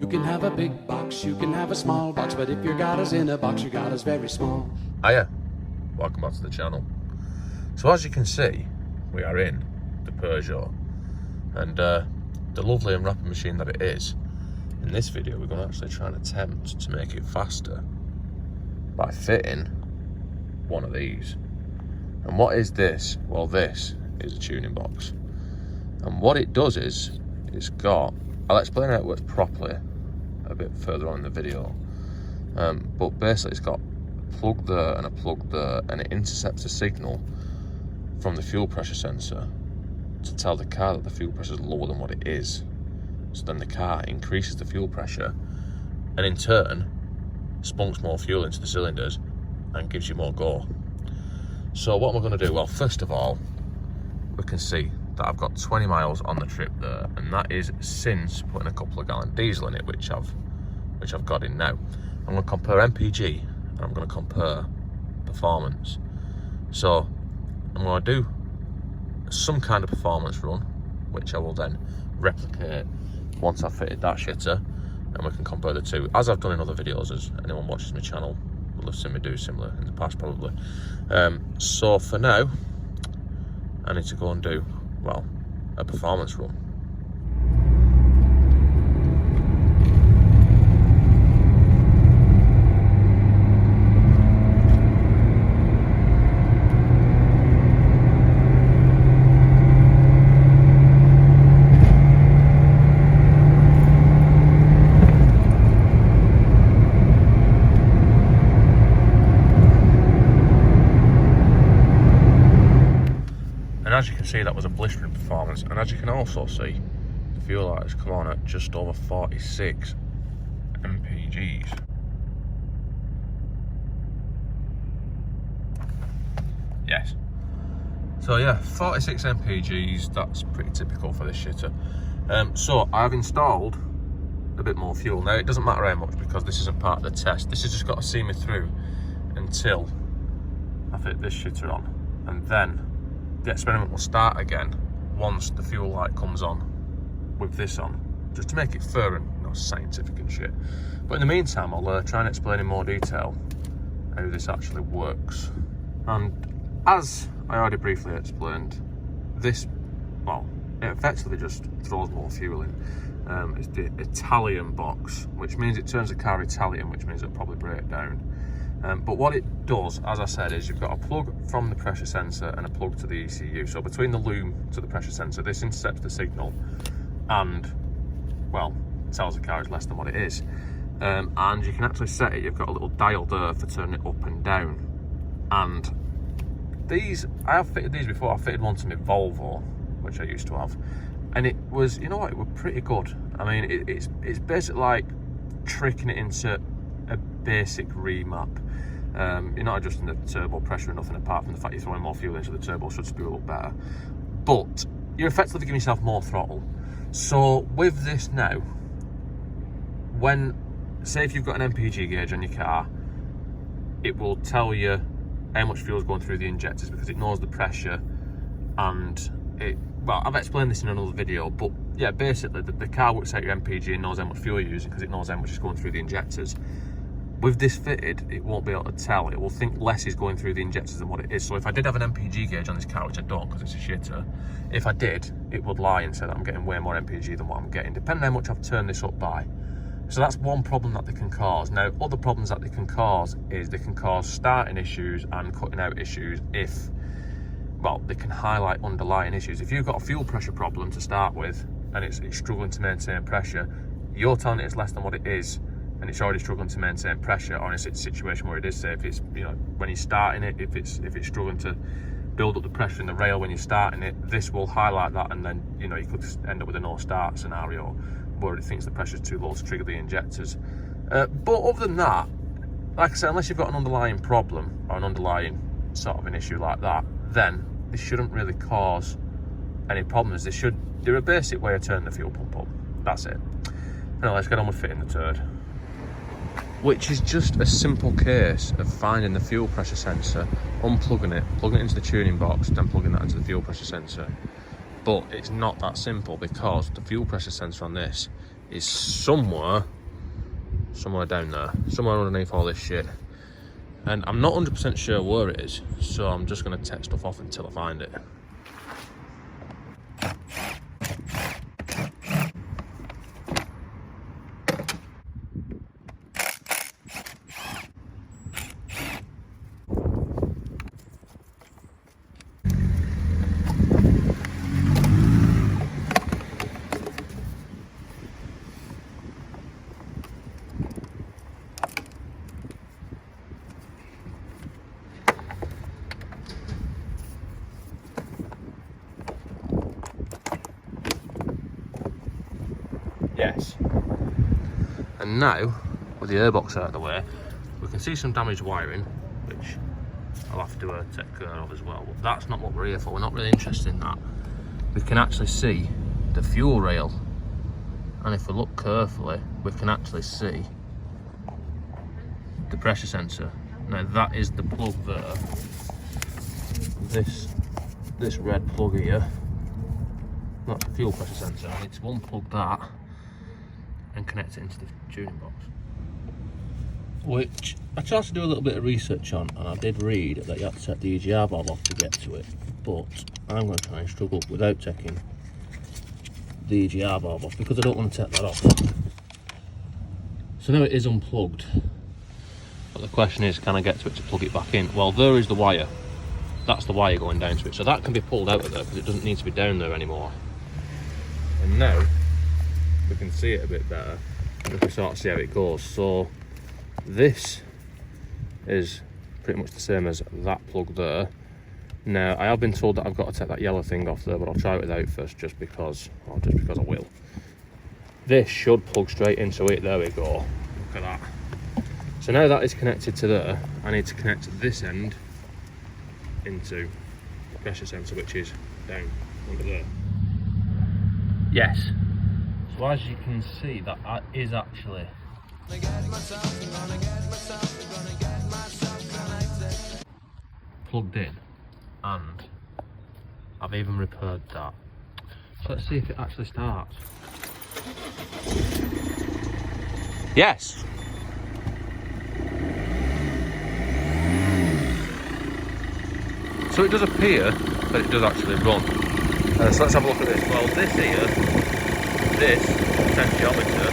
You can have a big box, you can have a small box, but if your God is in a box, your God is very small. Hiya, welcome back to the channel. So as you can see, we are in the Peugeot, and the lovely and rapid machine that it is, in this video we're going to actually try and attempt to make it faster by fitting one of these. And what is this? Well, this is a tuning box, and what it does is it's got, I'll explain how it works properly a bit further on in the video, but basically it's got a plug there and a plug there, and it intercepts a signal from the fuel pressure sensor to tell the car that the fuel pressure is lower than what it is. So then the car increases the fuel pressure and in turn spunks more fuel into the cylinders and gives you more go. So what am I going to do? Well, first of all, we can see that I've got 20 miles on the trip there, and that is since putting a couple of gallon diesel in it, which I've got in now. I'm going to compare MPG and I'm going to compare performance. So I'm going to do some kind of performance run, which I will then replicate once I've fitted that shitter, and we can compare the two, as I've done in other videos. As anyone watches my channel will have seen me do similar in the past probably. So for now, I need to go and do, well, a performance run. And as you can see, that was a blistering performance, and as you can also see, the fuel light has come on at just over 46 MPGs. Yes. So yeah, 46 MPGs, that's pretty typical for this shitter. So I've installed a bit more fuel. Now it doesn't matter how much, because this isn't part of the test. This has just got to see me through until I fit this shitter on, and then the experiment will start again once the fuel light comes on with this on, just to make it fair and scientific and shit. But in the meantime, I'll try and explain in more detail how this actually works. And as I already briefly explained, this, well, it effectively just throws more fuel in. It's the Italian box, which means it turns the car Italian, which means it'll probably break down. But what it does, as I said, is you've got a plug from the pressure sensor and a plug to the ECU. So between the loom to the pressure sensor, this intercepts the signal and, well, tells the car it's less than what it is. And you can actually set it. You've got a little dial there for turning it up and down. And these, I have fitted these before. I fitted one to my Volvo, which I used to have, and it was, you know what, it was pretty good. I mean, it's basically like tricking it into a basic remap. You're not adjusting the turbo pressure or nothing, apart from the fact you're throwing more fuel into the turbo, should spew a little better. But you're effectively giving yourself more throttle. So with this now, when, say if you've got an MPG gauge on your car, it will tell you how much fuel is going through the injectors, because it knows the pressure, and it, well, I've explained this in another video, but yeah, basically the car works out your MPG and knows how much fuel you're using, because it knows how much is going through the injectors. With this fitted, it won't be able to tell. It will think less is going through the injectors than what it is. So if I did have an MPG gauge on this car, which I don't because it's a shitter, if I did, it would lie and say that I'm getting way more MPG than what I'm getting, depending on how much I've turned this up by. So that's one problem that they can cause. Now, other problems that they can cause is they can cause starting issues and cutting out issues if, well, they can highlight underlying issues. If you've got a fuel pressure problem to start with and it's struggling to maintain pressure, you're telling it it's less than what it is, and it's already struggling to maintain pressure, or in a situation where it is, say if it's, you know, when you're starting it, if it's struggling to build up the pressure in the rail when you're starting it, this will highlight that, and then, you know, you could end up with a no start scenario where it thinks the pressure's too low to trigger the injectors. But other than that, like I said, unless you've got an underlying problem or an underlying sort of an issue like that, then this shouldn't really cause any problems. They're a basic way of turning the fuel pump up. That's it. Now let's get on with fitting the turd, which is just a simple case of finding the fuel pressure sensor, unplugging it, plugging it into the tuning box, then plugging that into the fuel pressure sensor. But it's not that simple, because the fuel pressure sensor on this is somewhere down there, somewhere underneath all this shit. And I'm not 100% sure where it is, so I'm just going to take stuff off until I find it. Yes. And now, with the airbox out of the way, we can see some damaged wiring, which I'll have to take care of as well. But that's not what we're here for. We're not really interested in that. We can actually see the fuel rail. And if we look carefully, we can actually see the pressure sensor. Now that is the plug there. This red plug here, that's the fuel pressure sensor. I need to unplug that and connect it into the tuning box, which I tried to do a little bit of research on, and I did read that you have to set the EGR valve off to get to it, but I'm going to try and struggle without taking the EGR valve off because I don't want to take that off. So now it is unplugged, but the question is, can I get to it to plug it back in? Well, there is the wire. That's the wire going down to it, so that can be pulled out of there because it doesn't need to be down there anymore. And now we can see it a bit better, and we can sort of see how it goes. So this is pretty much the same as that plug there. Now I have been told that I've got to take that yellow thing off there, but I'll try it without first, just because I will. This should plug straight into it. There we go. Look at that. So now that is connected to there, I need to connect this end into the pressure sensor, which is down under there. Yes. So as you can see, that is actually plugged in, and I've even repaired that. So let's see if it actually starts. Yes. So it does appear that it does actually run. So let's have a look at this. Well, this here, this potentiometer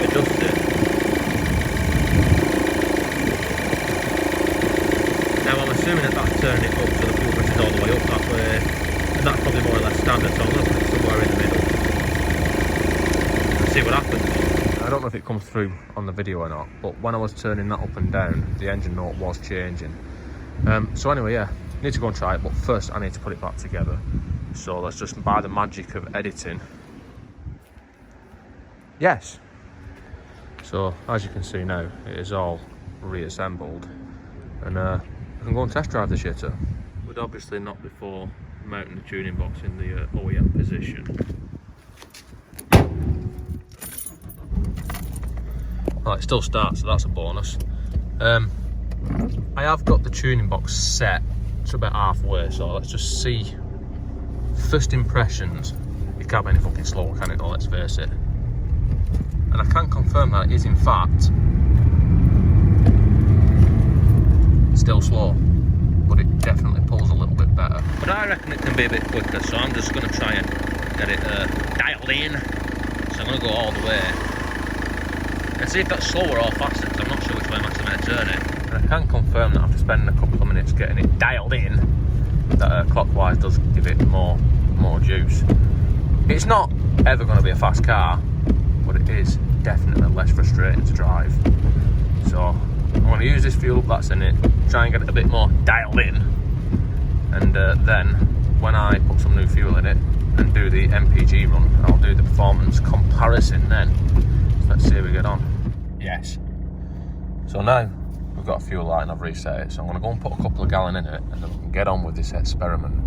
adjusted. Now I'm assuming that that's turning it up so the fuel pressure is all the way up that way, and that's probably more or less standard, so I'm going to put it somewhere in the middle and see what happens. I don't know if it comes through on the video or not, but when I was turning that up and down, the engine note was changing. So anyway, yeah, need to go and try it, but first I need to put it back together. So let's just, by the magic of editing, yes. So as you can see now, it is all reassembled, and I can go and test drive the shitter. Would obviously not before mounting the tuning box in the OEM position. Well, it still starts, so that's a bonus. I have got the tuning box set to about halfway, so let's just see. First impressions, it can't be any fucking slower, can it? No, let's face it. And I can confirm that it is in fact still slow, but it definitely pulls a little bit better. But I reckon it can be a bit quicker, so I'm just going to try and get it dialed in. So I'm going to go all the way and see if that's slower or faster, because I'm not sure which way I'm actually going to turn it. And I can confirm that after spending a couple of minutes getting it dialed in, that clockwise does give it more juice. It's not ever going to be a fast car, but it is definitely less frustrating to drive. So I'm going to use this fuel that's in it, try and get it a bit more dialed in, and then when I put some new fuel in it and do the MPG run, I'll do the performance comparison then. So let's see how we get on. Yes. So now we've got a fuel light and I've reset it, so I'm going to go and put a couple of gallon in it, and then we can get on with this experiment.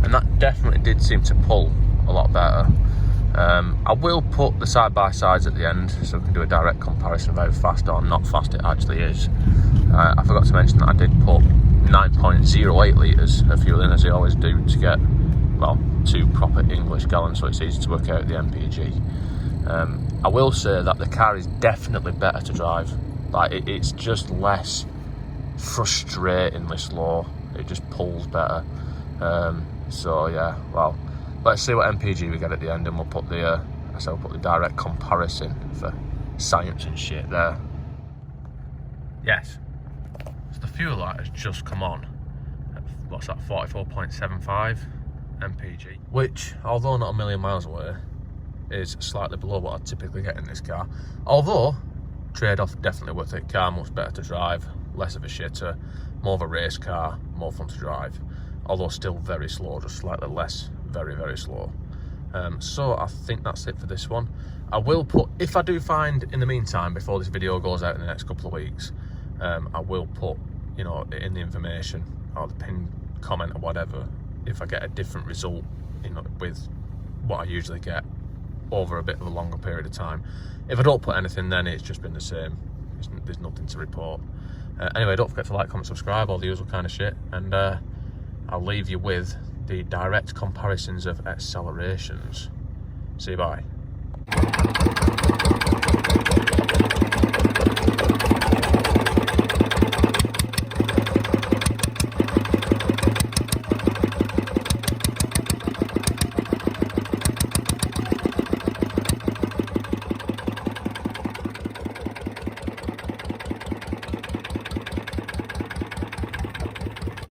and that definitely did seem to pull a lot better. I will put the side-by-sides at the end so we can do a direct comparison of how fast or not fast it actually is. I forgot to mention that I did put 9.08 litres of fuel in, as I always do, to get, well, 2 proper English gallons, so it's easy to work out the MPG. I will say that the car is definitely better to drive. Like, it's just less frustratingly slow. It just pulls better. So yeah, well, let's see what MPG we get at the end, and we'll put the we'll put the direct comparison for science and shit there. Yes, so the fuel light has just come on at, what's that, 44.75 MPG, which, although not a million miles away, is slightly below what I'd typically get in this car. Although, trade-off definitely worth it. Car much better to drive, less of a shitter, more of a race car, more fun to drive. Although still very slow, just slightly less, very, very slow. So I think that's it for this one. I will put, if I do find in the meantime, before this video goes out in the next couple of weeks, I will put, you know, in the information or the pinned comment or whatever, if I get a different result, you know, with what I usually get over a bit of a longer period of time. If I don't put anything, then it's just been the same. There's nothing to report. Anyway, don't forget to like, comment, subscribe, all the usual kind of shit, and I'll leave you with the direct comparisons of accelerations. See you, bye.